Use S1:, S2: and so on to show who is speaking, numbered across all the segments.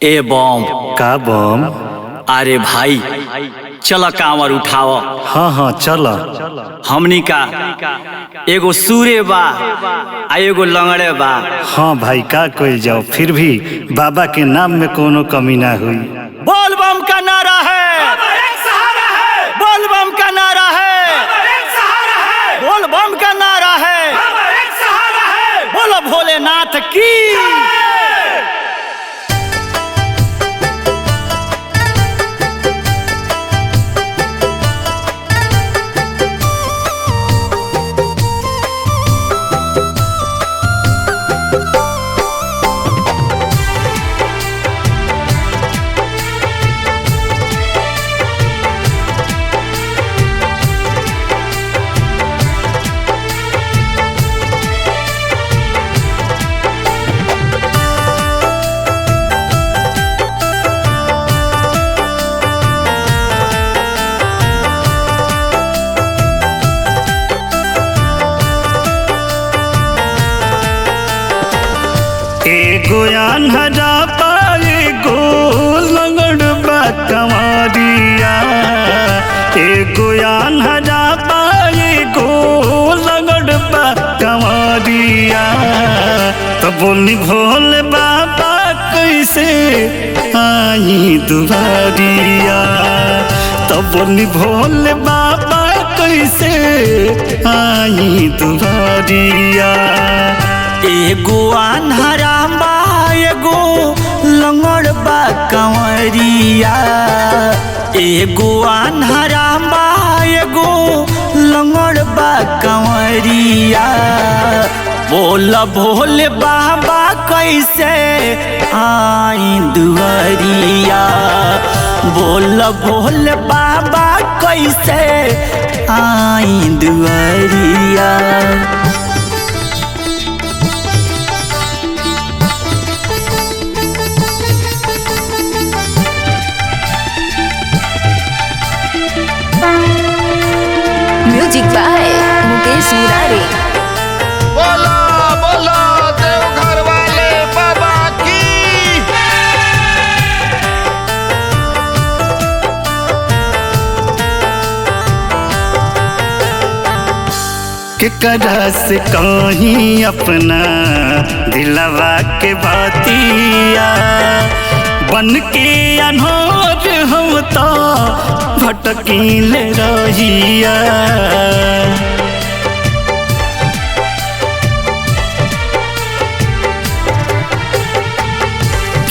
S1: ए बम
S2: का बम?
S1: अरे भाई चल कांवर उठाव।
S2: हाँ हाँ चल।
S1: हमनी का एगो सूरे बा आ एगो लंगड़े बा।
S2: हाँ भाई का कोई जाओ, फिर भी बाबा के नाम में कोनो कमी ना हुई।
S1: बोल बम का नारा है, बोल बम का नारा है, बोल बम का नारा है, बोलो भोलेनाथ की।
S2: एगो अनहरा बा एगो लंगड़ बा कंवरिया, एगो अनहरा बा एगो लंगड़ बा कंवरिया। तो बोली भोले बाबा कैसे आई दुआरिया, तो बोली भोले बाबा कैसे आई दुआरिया।
S1: एगो अन्हरा बा एगो लंगड़ बा कंवरिया, एगो अन्हरा बा एगो लंगड़ बा कंवरिया। बोल भोले बाबा कैसे आई दुआरिया, बोल भोले बाबा कैसे आई दुआरिया।
S3: Music by Mukesh Murari.
S4: बोला बोला देवघर वाले बाबा की।
S2: केकरा से कहीं अपना दिलवा के बातिया, बन के अनहोर हम तो भटकीले रहिया।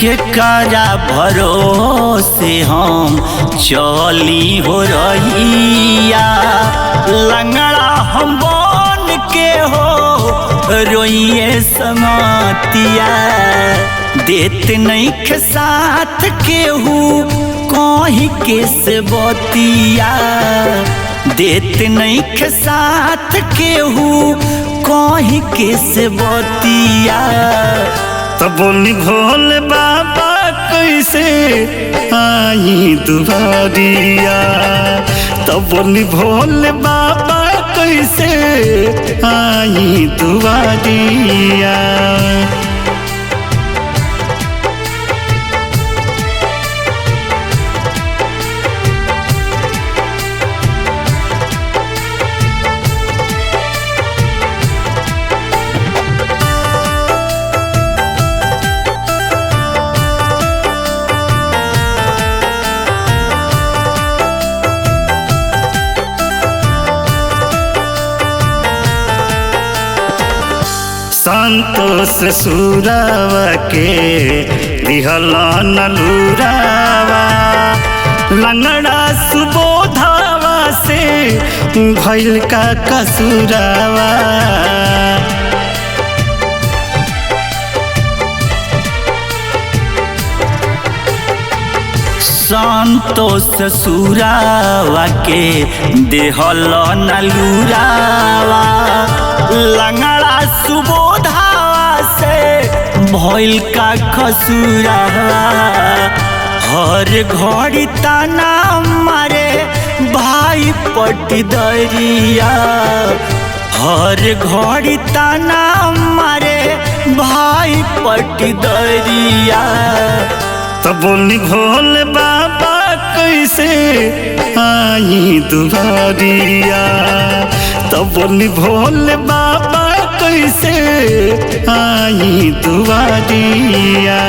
S1: केकरा भरोसे हम चली हो रहिया, लंगड़ा हम बन के हो रोइए समातिया। देत नहीं के साथ केहू कहीं के से बतिया, देत नहीं के साथ केहू कहीं के से बतिया।
S2: तो बोली भोले बाबा कैसे आई दुआरिया, तो बोली भोले बाबा कैसे आई दुआरिया। संतोष सुरावा के दिहला नलुरावा, लंगड़ा सुबोधावा से भइल का कसुरावा।
S1: संतोष सुरावा के देहल नलुरावा, लंगड़ा सुबोधावा से भइल का खसुरावा। हर घड़ी ताना मारे भाई पटदरिया, हर घड़ी ताना मारे भाई पटदरिया।
S2: तो बोली भोले बाबा कैसे आई दुआरिया, तो बोली भोले बाबा कैसे आई दुआरिया।